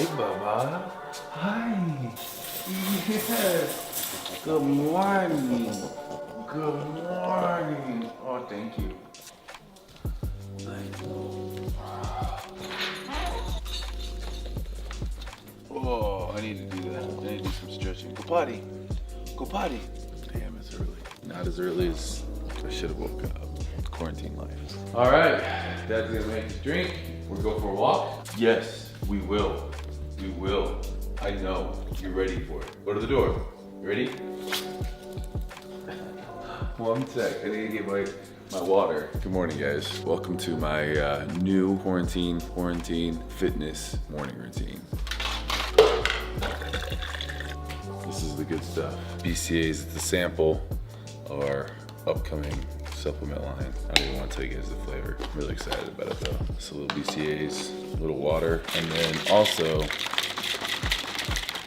Hey, Bubba. Hi. Yes. Good morning. Good morning. Oh, thank you. Oh, I need to do that. I need to do some stretching. Go potty. Go potty. Damn, it's early. Not as early as I should have woken up. Quarantine life. All right, Dad's gonna make us drink. We'll go for a walk. Yes, we will. We will. I know. You're ready for it. Go to the door. You ready? 1 sec. I need to get my water. Good morning, guys. Welcome to my new quarantine fitness morning routine. This is the good stuff. BCAA's the sample of our upcoming supplement line. I don't even want to tell you guys the flavor. I'm really excited about it though. So a little BCAA's, a little water, and then also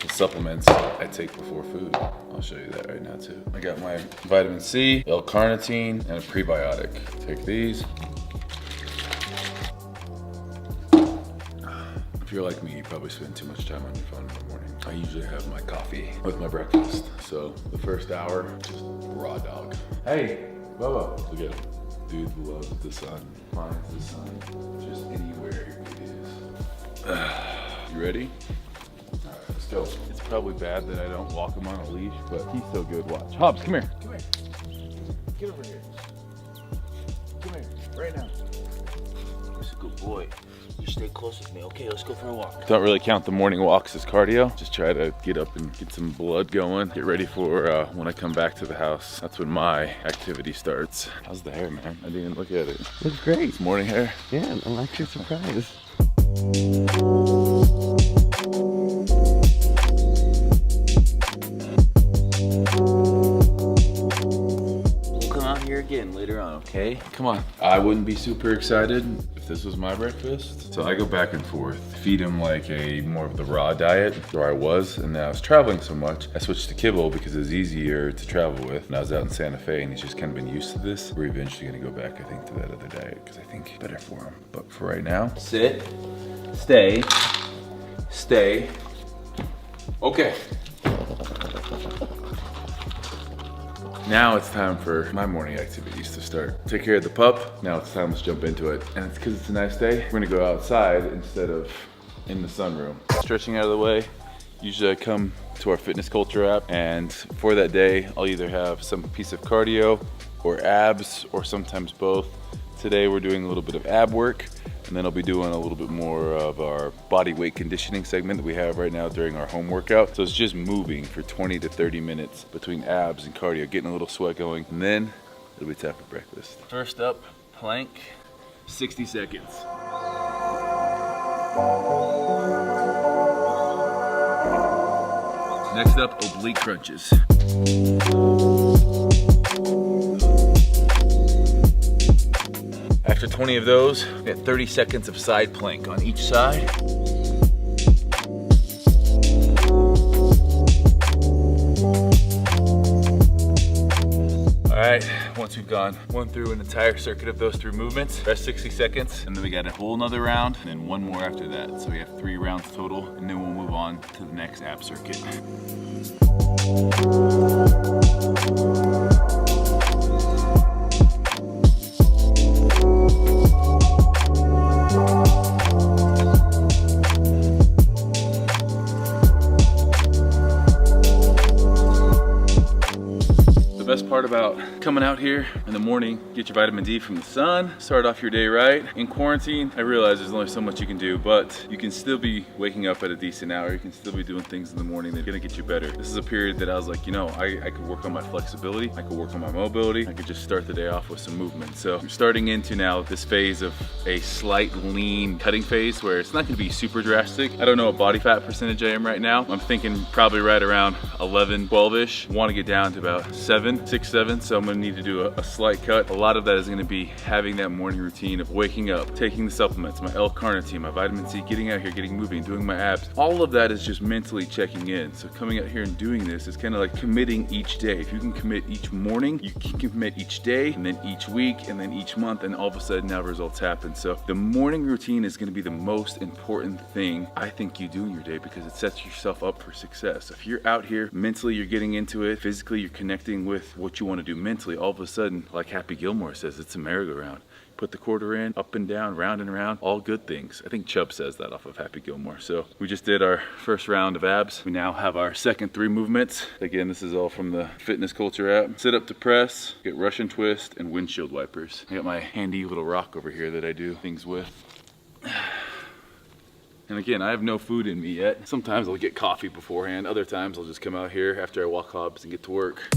the supplements I take before food. I'll show you that right now too. I got my vitamin C, L-carnitine, and a prebiotic. Take these. If you're like me, you probably spend too much time on your phone in the morning. I usually have my coffee with my breakfast. So the first hour, just raw dog. Hey, Bubba, look at him. Dude loves the sun, finds the sun, just anywhere it is. You ready? All right, let's go. It's probably bad that I don't walk him on a leash, but he's so good. Watch. Hobbs, come here. Come here. Get over here. Come here, right now. That's a good boy. You stay close with me. Okay, let's go for a walk. Don't really count the morning walks as cardio. Just try to get up and get some blood going. Get ready for when I come back to the house. That's when my activity starts. How's the hair, man? I didn't even look at it. Looks great. It's morning hair. Yeah, I'm actually surprised. We'll come out here again later on, okay? Come on. I wouldn't be super excited if this was my breakfast. So I go back and forth. Feed him like a more of the raw diet where I was, and now I was traveling so much, I switched to kibble because it's easier to travel with. And I was out in Santa Fe and he's just kind of been used to this. We're eventually gonna go back, I think, to that other diet because I think better for him. But for right now, sit, stay, stay. Okay. Now it's time for my morning activities to start. Take care of the pup. Now it's time, let's jump into it. And it's because it's a nice day, we're gonna go outside instead of in the sunroom. Stretching out of the way. Usually I come to our Fitness Culture app, and for that day, I'll either have some piece of cardio or abs, or sometimes both. Today we're doing a little bit of ab work, and then I'll be doing a little bit more of our body weight conditioning segment that we have right now during our home workout. So it's just moving for 20 to 30 minutes between abs and cardio, getting a little sweat going, and then it'll be time for breakfast. First up, plank, 60 seconds. Next up, oblique crunches. After 20 of those, we got 30 seconds of side plank on each side. All right, once we've gone through an entire circuit of those 3 movements, rest 60 seconds, and then we got a whole nother round, and then 1 more after that. So we have 3 rounds total, and then we'll move on to the next ab circuit. Best part about coming out here in the morning, get your vitamin D from the sun, start off your day right. In quarantine, I realize there's only so much you can do, but you can still be waking up at a decent hour. You can still be doing things in the morning that are gonna get you better. This is a period that I was like, you know, I could work on my flexibility, I could work on my mobility, I could just start the day off with some movement. So I'm starting into now this phase of a slight lean cutting phase where it's not gonna be super drastic. I don't know what body fat percentage I am right now. I'm thinking probably right around 11, 12-ish. Want to get down to about 6, 7, so I'm gonna need to do a slight slight cut. A lot of that is gonna be having that morning routine of waking up, taking the supplements, my L-carnitine, my vitamin C, getting out here, getting moving, doing my abs. All of that is just mentally checking in. So coming out here and doing this is kind of like committing each day. If you can commit each morning, you can commit each day, and then each week, and then each month, and all of a sudden now results happen. So the morning routine is gonna be the most important thing I think you do in your day, because it sets yourself up for success. If you're out here, mentally you're getting into it, physically you're connecting with what you wanna do mentally, all of a sudden, like Happy Gilmore says, it's a merry-go-round. Put the quarter in, up and down, round and around, all good things. I think Chubb says that off of Happy Gilmore. So we just did our first round of abs. We now have our second 3 movements. Again, this is all from the Fitness Culture app. Sit up to press, get Russian twist, and windshield wipers. I got my handy little rock over here that I do things with. And again, I have no food in me yet. Sometimes I'll get coffee beforehand. Other times I'll just come out here after I walk Hobbs and get to work.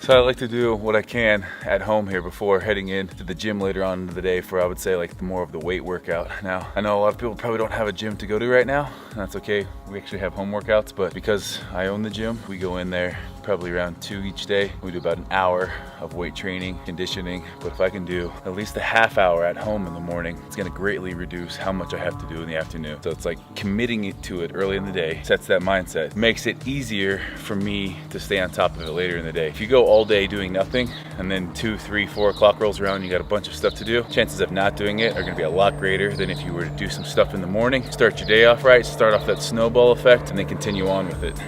So I like to do what I can at home here before heading into the gym later on in the day for, I would say, like more of the weight workout. Now, I know a lot of people probably don't have a gym to go to right now. That's okay. We actually have home workouts, but because I own the gym, we go in there probably around 2 each day. We do about an hour of weight training, conditioning. But if I can do at least a half hour at home in the morning, it's gonna greatly reduce how much I have to do in the afternoon. So it's like committing it to it early in the day, sets that mindset, makes it easier for me to stay on top of it later in the day. If you go all day doing nothing, and then 2, 3, 4 o'clock rolls around, you got a bunch of stuff to do, chances of not doing it are gonna be a lot greater than if you were to do some stuff in the morning, start your day off right, start off that snowball effect, and then continue on with it.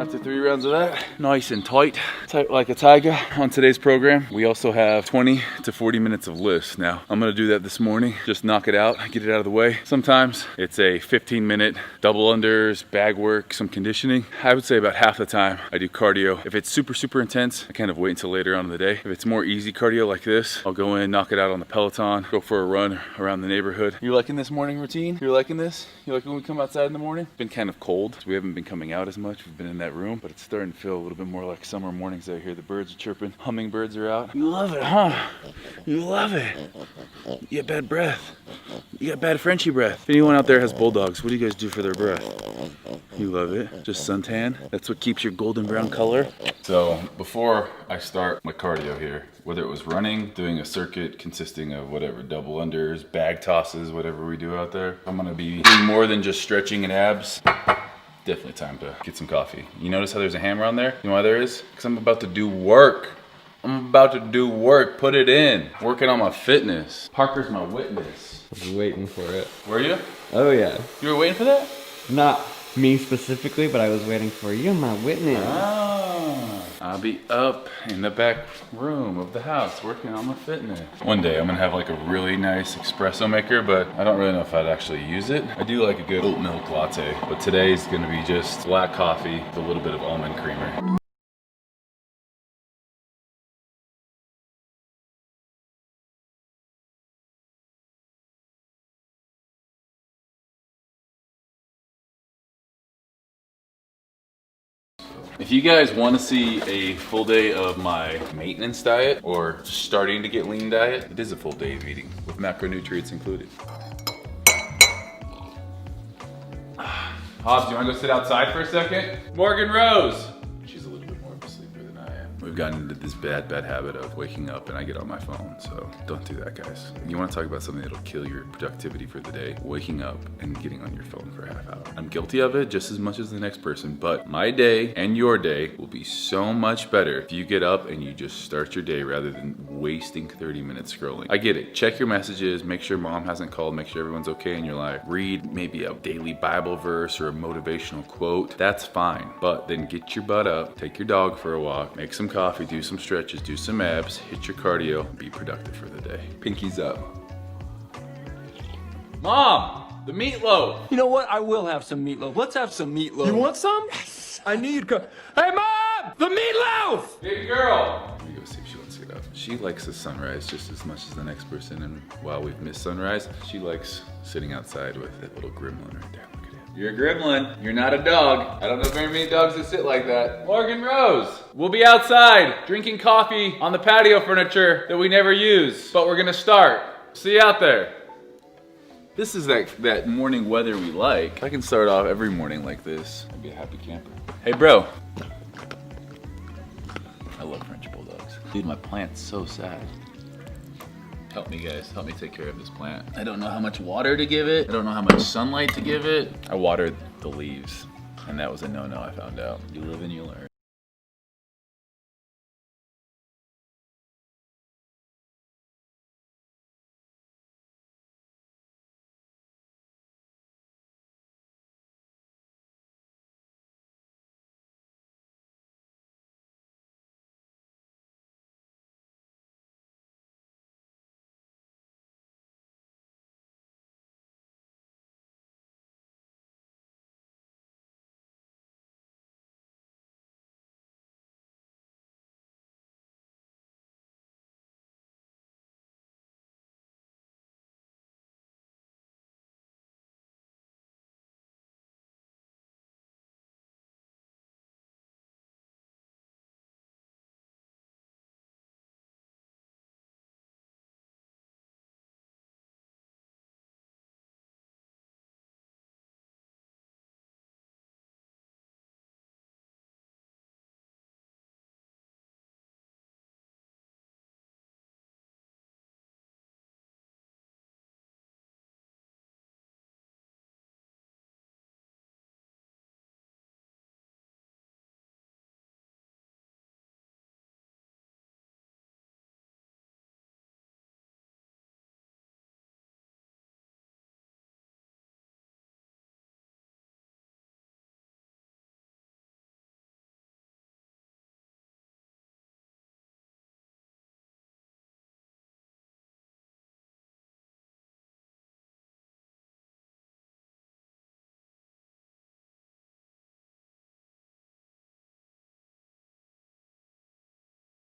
After 3 rounds of that, nice and tight like a tiger. On today's program, we also have 20 to 40 minutes of lifts. Now, I'm gonna do that this morning, just knock it out, get it out of the way. Sometimes it's a 15-minute double unders, bag work, some conditioning. I would say about half the time I do cardio. If it's super, super intense, I kind of wait until later on in the day. If it's more easy cardio like this, I'll go in, knock it out on the Peloton, go for a run around the neighborhood. You liking this morning routine? You're liking this? You like when we come outside in the morning? It's been kind of cold, so we haven't been coming out as much. We've been in that room, but it's starting to feel a little bit more like summer mornings out here. The birds are chirping, hummingbirds are out. You love it, huh? You love it. You get bad breath. You got bad Frenchie breath. If anyone out there has bulldogs, what do you guys do for their breath? You love it. Just suntan. That's what keeps your golden brown color. So before I start my cardio here, whether it was running, doing a circuit consisting of whatever, double unders, bag tosses, whatever we do out there, I'm gonna be doing more than just stretching and abs. Definitely time to get some coffee. You notice how there's a hammer on there? You know why there is? Because I'm about to do work. I'm about to do work. Put it in. Working on my fitness. Parker's my witness. I was waiting for it. Were you? Oh yeah. You were waiting for that? Not me specifically, but I was waiting for you, my witness. Ah, I'll be up in the back room of the house working on my fitness. One day I'm gonna have like a really nice espresso maker, but I don't really know if I'd actually use it. I do like a good oat milk latte, but today's gonna be just black coffee with a little bit of almond creamer. If you guys want to see a full day of my maintenance diet or just starting to get lean diet, it is a full day of eating with macronutrients included. Hobbs, do you want to go sit outside for a second? Morgan Rose! She's a little bit more of a sleeper than I am. We've gotten into this bad habit of waking up and I get on my phone, so don't do that, guys. You want to talk about something that'll kill your productivity for the day, waking up and getting on your phone for a half hour. I'm guilty of it just as much as the next person, but my day and your day will be so much better if you get up and you just start your day rather than wasting 30 minutes scrolling. I get it. Check your messages, make sure mom hasn't called, make sure everyone's okay in your life. Read maybe a daily Bible verse or a motivational quote. That's fine, but then get your butt up, take your dog for a walk, make some coffee, coffee, do some stretches, do some abs, hit your cardio, be productive for the day. Pinkies up. Mom, the meatloaf. You know what? I will have some meatloaf. Let's have some meatloaf. You want some? Yes. I knew you'd go. Hey, Mom! The meatloaf! Baby girl. Let me go see if she wants to get up. She likes the sunrise just as much as the next person, and while we've missed sunrise, she likes sitting outside with that little gremlin right there. Look at him. You're a gremlin. You're not a dog. I don't know very many dogs that sit like that. Morgan Rose. We'll be outside drinking coffee on the patio furniture that we never use, but we're gonna start. See you out there. This is that morning weather we like. I can start off every morning like this. I'd be a happy camper. Hey bro. I love French bulldogs. Dude, my plant's so sad. Help me guys, help me take care of this plant. I don't know how much water to give it. I don't know how much sunlight to give it. I watered the leaves, and that was a no-no, I found out. You live and you learn.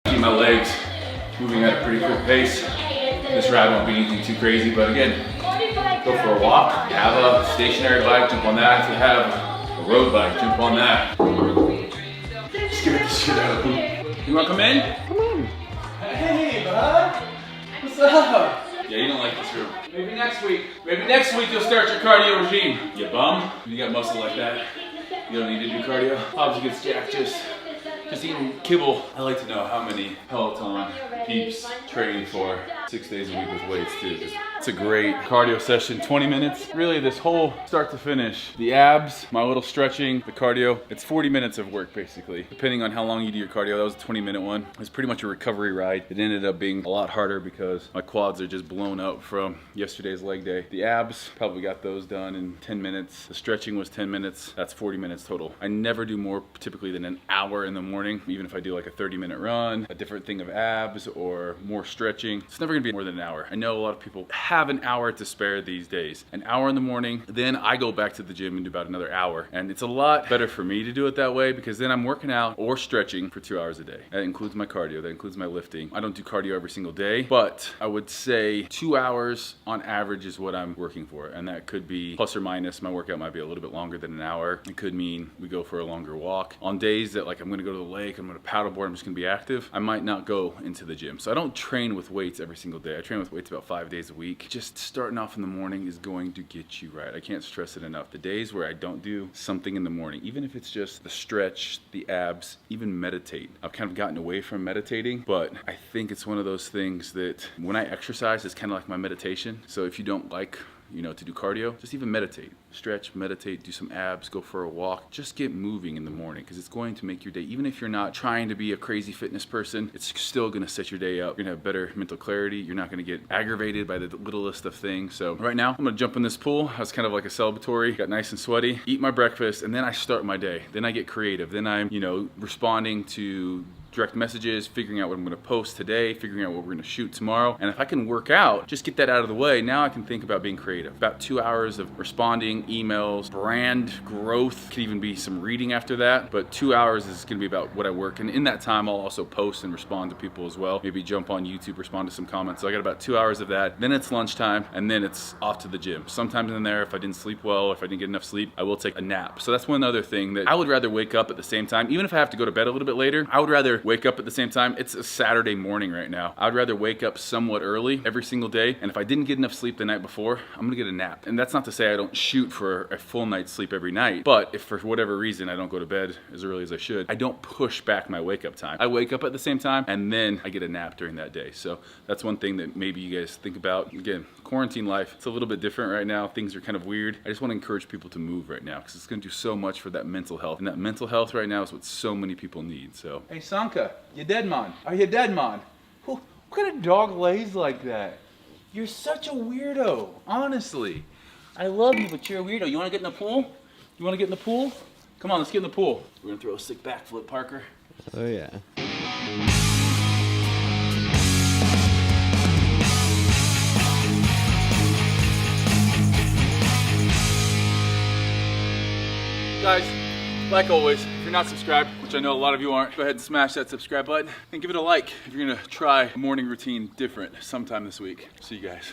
Keep my legs moving at a pretty quick pace. This ride won't be anything too crazy, but again, go for a walk. Have a stationary bike, jump on that. If you have a road bike, jump on that. Just give it the shit out of them. You wanna come in? Come on. Hey, bud. What's up? Yeah, you don't like this room. Maybe next week. Maybe next week you'll start your cardio regime. You bum. You got muscle like that. You don't need to do cardio. Hobbs gets jacked just eating kibble. I like to know how many Peloton peeps train for 6 days a week with weights too. It's a great cardio session, 20 minutes. Really this whole start to finish, the abs, my little stretching, the cardio, it's 40 minutes of work basically. Depending on how long you do your cardio, that was a 20-minute one. It was pretty much a recovery ride. It ended up being a lot harder because my quads are just blown up from yesterday's leg day. The abs, probably got those done in 10 minutes. The stretching was 10 minutes. That's 40 minutes total. I never do more typically than an hour in the morning, even if I do like a 30-minute run, a different thing of abs or more stretching. It's never gonna be more than an hour. I know a lot of people have an hour to spare these days. An hour in the morning, then I go back to the gym and do about another hour. And it's a lot better for me to do it that way because then I'm working out or stretching for 2 hours a day. That includes my cardio, that includes my lifting. I don't do cardio every single day, but I would say 2 hours on average is what I'm working for. And that could be plus or minus. My workout might be a little bit longer than an hour. It could mean we go for a longer walk. On days that like I'm gonna go to the lake, I'm gonna paddleboard, I'm just gonna be active, I might not go into the gym. So I don't train with weights every single day. I train with weights about 5 days a week. Just starting off in the morning is going to get you right. I can't stress it enough. The days where I don't do something in the morning, even if it's just the stretch, the abs, even meditate. I've kind of gotten away from meditating, but I think it's one of those things that when I exercise, it's kind of like my meditation. So if you don't like, you know, to do cardio, just even meditate. Stretch, meditate, do some abs, go for a walk. Just get moving in the morning because it's going to make your day, even if you're not trying to be a crazy fitness person, it's still gonna set your day up. You're gonna have better mental clarity. You're not gonna get aggravated by the littlest of things. So right now, I'm gonna jump in this pool. I was kind of like a celebratory, got nice and sweaty, eat my breakfast, and then I start my day. Then I get creative. Then I'm, you know, responding to direct messages, figuring out what I'm gonna post today, figuring out what we're gonna shoot tomorrow. And if I can work out, just get that out of the way, now I can think about being creative. About 2 hours of responding, emails, brand growth, could even be some reading after that. But 2 hours is gonna be about what I work. And in that time, I'll also post and respond to people as well. Maybe jump on YouTube, respond to some comments. So I got about 2 hours of that. Then it's lunchtime, and then it's off to the gym. Sometimes in there, if I didn't sleep well, if I didn't get enough sleep, I will take a nap. So that's one other thing that I would rather wake up at the same time. Even if I have to go to bed a little bit later, I would rather wake up at the same time. It's a Saturday morning right now. I would rather wake up somewhat early every single day. And if I didn't get enough sleep the night before, I'm gonna get a nap. And that's not to say I don't shoot for a full night's sleep every night. But if for whatever reason I don't go to bed as early as I should, I don't push back my wake up time. I wake up at the same time and then I get a nap during that day. So that's one thing that maybe you guys think about. Again, quarantine life, it's a little bit different right now. Things are kind of weird. I just want to encourage people to move right now because it's going to do so much for that mental health. And that mental health right now is what so many people need. So, hey Sanka, you dead man? Are you dead man? What kind of dog lays like that? You're such a weirdo, honestly. I love you, but you're a weirdo. You wanna get in the pool? You want to get in the pool? Come on, let's get in the pool. We're gonna throw a sick backflip, Parker. Oh yeah. Guys, like always, if you're not subscribed, which I know a lot of you aren't, go ahead and smash that subscribe button and give it a like if you're gonna try a morning routine different sometime this week. See you guys.